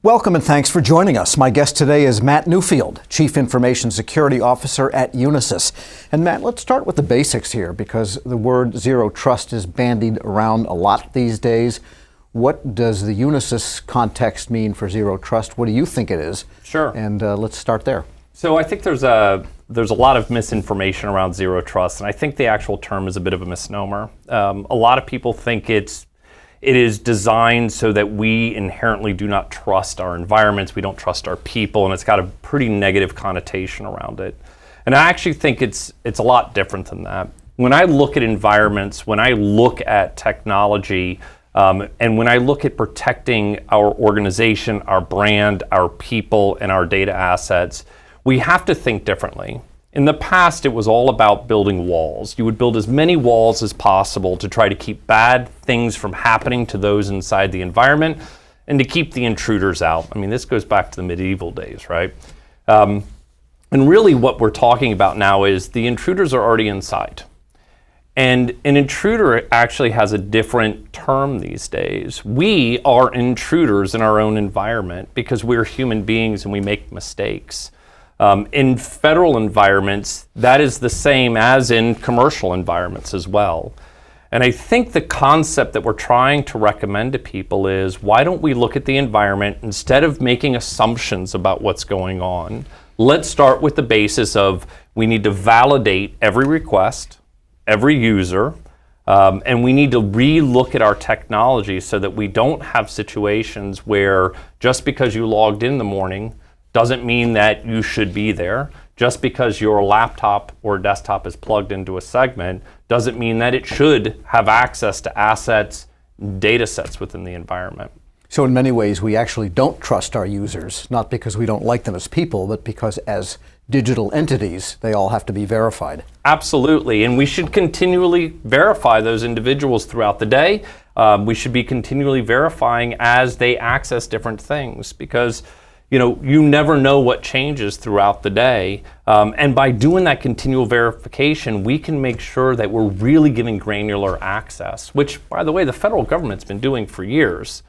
Welcome and thanks for joining us. My guest today is Matt Newfield, Chief Information Security Officer at Unisys. And Matt, let's start with the basics here because the word zero trust is bandied around a lot these days. What does the Unisys context mean for zero trust? What do you think it is? Sure. And let's start there. So I think there's a lot of misinformation around zero trust, and I think the actual term is a bit of a misnomer. A lot of people think it is designed so that we inherently do not trust our environments, we don't trust our people, and it's got a pretty negative connotation around it. And I actually think it's a lot different than that. When I look at environments, when I look at technology, and when I look at protecting our organization, our brand, our people, and our data assets, we have to think differently. In the past, it was all about building walls. You would build as many walls as possible to try to keep bad things from happening to those inside the environment and to keep the intruders out. I mean, this goes back to the medieval days, right? And really what we're talking about now is the intruders are already inside. And an intruder actually has a different term these days. We are intruders in our own environment because we're human beings and we make mistakes. In federal environments, that is the same as in commercial environments as well. And I think the concept that we're trying to recommend to people is, why don't we look at the environment instead of making assumptions about what's going on? Let's start with the basis of we need to validate every request, every user, and we need to re-look at our technology so that we don't have situations where just because you logged in the morning doesn't mean that you should be there. Just because your laptop or desktop is plugged into a segment doesn't mean that it should have access to assets, data sets within the environment. So in many ways, we actually don't trust our users, not because we don't like them as people, but because as digital entities, they all have to be verified. Absolutely, and we should continually verify those individuals throughout the day. We should be continually verifying as they access different things because you never know what changes throughout the day. And by doing that continual verification, we can make sure that we're really giving granular access, which, by the way, the federal government's been doing for years.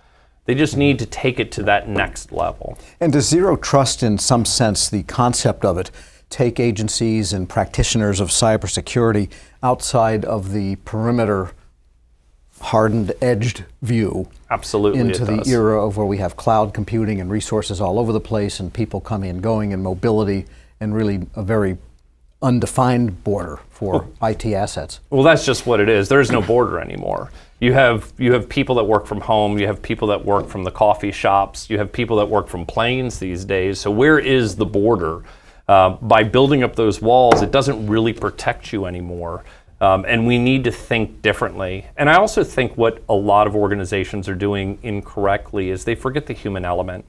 They just need to take it to that next level. And does zero trust, in some sense, the concept of it, take agencies and practitioners of cybersecurity outside of the perimeter hardened, edged view? Absolutely, into the era of where we have cloud computing and resources all over the place and people coming and going and mobility and really a very undefined border for IT assets? Well, that's just what it is. There is no border anymore. You have people that work from home, you have people that work from the coffee shops, you have people that work from planes these days. So where is the border? By building up those walls, it doesn't really protect you anymore. And we need to think differently. And I also think what a lot of organizations are doing incorrectly is they forget the human element.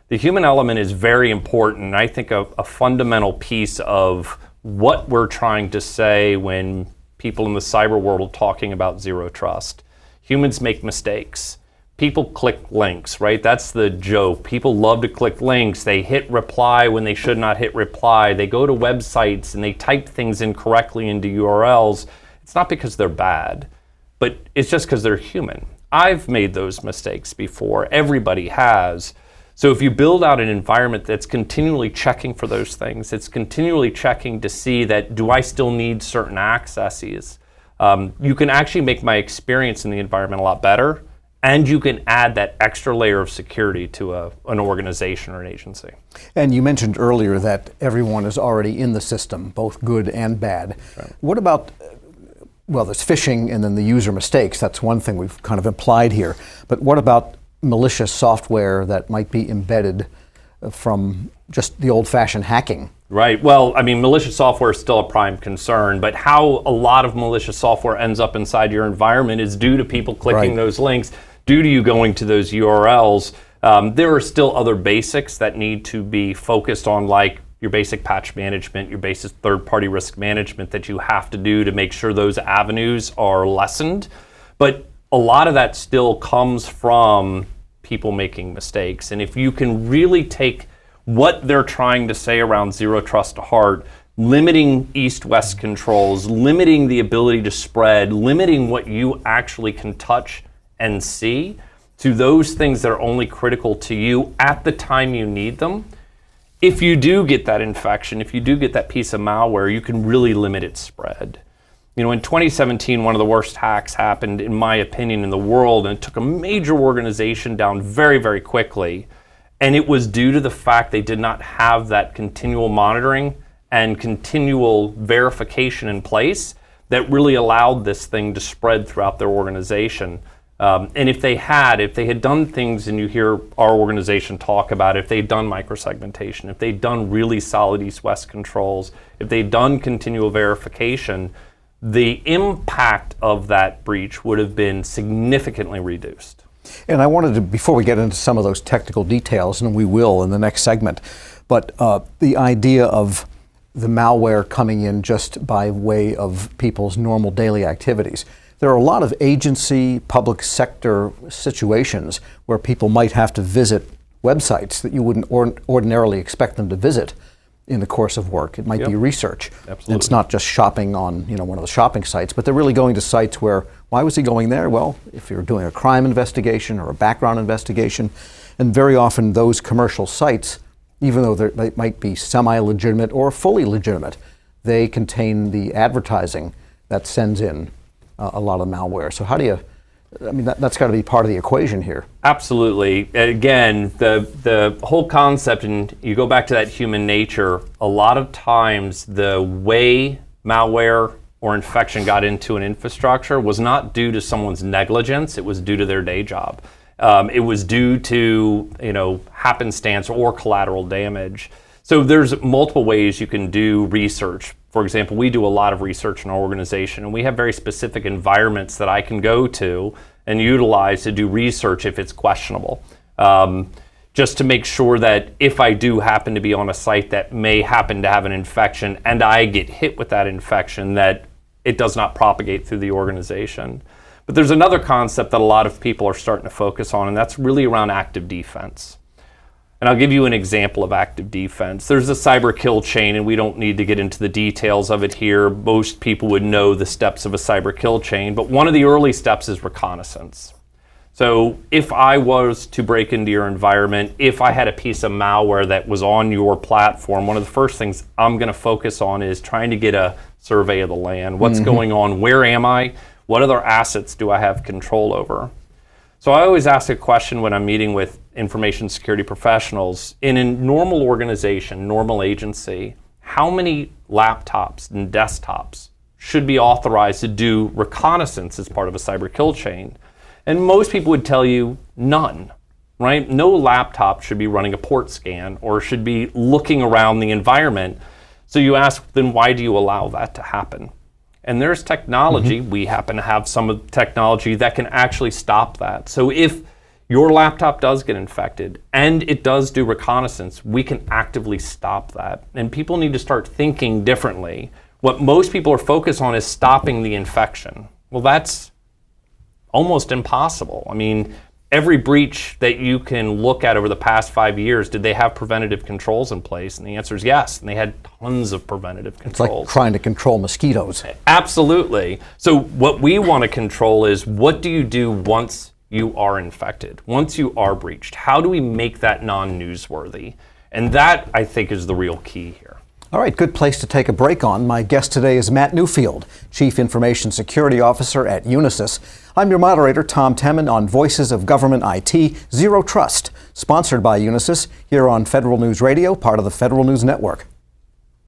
The human element is very important, and I think a fundamental piece of what we're trying to say when people in the cyber world are talking about zero trust. Humans make mistakes. People click links, right? That's the joke. People love to click links. They hit reply when they should not hit reply. They go to websites and they type things incorrectly into URLs. It's not because they're bad, but it's just because they're human. I've made those mistakes before. Everybody has. So if you build out an environment that's continually checking for those things, it's continually checking to see that, do I still need certain accesses? You can actually make my experience in the environment a lot better. And you can add that extra layer of security to an organization or an agency. And you mentioned earlier that everyone is already in the system, both good and bad. Right. What about, well, there's phishing and then the user mistakes. That's one thing we've kind of implied here. But what about malicious software that might be embedded from just the old-fashioned hacking? Right. Well, I mean, malicious software is still a prime concern, but how a lot of malicious software ends up inside your environment is due to people clicking those links, due to you going to those URLs. There are still other basics that need to be focused on, like your basic patch management, your basic third-party risk management that you have to do to make sure those avenues are lessened. But a lot of that still comes from people making mistakes. And if you can really take what they're trying to say around zero trust to heart, limiting east-west controls, limiting the ability to spread, limiting what you actually can touch and see, to those things that are only critical to you at the time you need them. If you do get that infection, if you do get that piece of malware, you can really limit its spread. You know, in 2017, one of the worst hacks happened, in my opinion, in the world, and it took a major organization down very, very quickly. And it was due to the fact they did not have that continual monitoring and continual verification in place that really allowed this thing to spread throughout their organization. And if they had done things, and you hear our organization talk about it, if they'd done microsegmentation, if they'd done really solid east-west controls, if they'd done continual verification, the impact of that breach would have been significantly reduced. And I wanted to, before we get into some of those technical details, and we will in the next segment, but the idea of the malware coming in just by way of people's normal daily activities. There are a lot of agency, public sector situations where people might have to visit websites that you wouldn't ordinarily expect them to visit in the course of work. It might be research. Absolutely. It's not just shopping on one of the shopping sites, but they're really going to sites where, why was he going there? Well, if you're doing a crime investigation or a background investigation, and very often those commercial sites, even though they might be semi-legitimate or fully legitimate, they contain the advertising that sends in a lot of malware. So how do you, that's got to be part of the equation here. Absolutely. Again, the whole concept, and you go back to that human nature, a lot of times the way malware or infection got into an infrastructure was not due to someone's negligence, it was due to their day job. It was due to happenstance or collateral damage. So there's multiple ways you can do research. For example, we do a lot of research in our organization, and we have very specific environments that I can go to and utilize to do research if it's questionable. Just to make sure that if I do happen to be on a site that may happen to have an infection and I get hit with that infection, that it does not propagate through the organization. But there's another concept that a lot of people are starting to focus on, and that's really around active defense. And I'll give you an example of active defense. There's a cyber kill chain, and we don't need to get into the details of it here. Most people would know the steps of a cyber kill chain, but one of the early steps is reconnaissance. So if I was to break into your environment, if I had a piece of malware that was on your platform, one of the first things I'm going to focus on is trying to get a survey of the land. What's going on? Where am I? What other assets do I have control over? So I always ask a question when I'm meeting with information security professionals. In a normal organization, normal agency, how many laptops and desktops should be authorized to do reconnaissance as part of a cyber kill chain? And most people would tell you none, right? No laptop should be running a port scan or should be looking around the environment. So you ask, then why do you allow that to happen? And there's technology, we happen to have some of the technology that can actually stop that. So if your laptop does get infected and it does do reconnaissance, we can actively stop that. And people need to start thinking differently. What most people are focused on is stopping the infection. Well, that's almost impossible. I mean, every breach that you can look at over the past 5 years, did they have preventative controls in place? And the answer is yes, and they had tons of preventative controls. It's like trying to control mosquitoes. Absolutely. So what we want to control is, what do you do once you are infected, once you are breached? How do we make that non-newsworthy? And that, I think, is the real key here. All right, good place to take a break on. My guest today is Matt Newfield, Chief Information Security Officer at Unisys. I'm your moderator, Tom Temin, on Voices of Government IT, Zero Trust, sponsored by Unisys, here on Federal News Radio, part of the Federal News Network.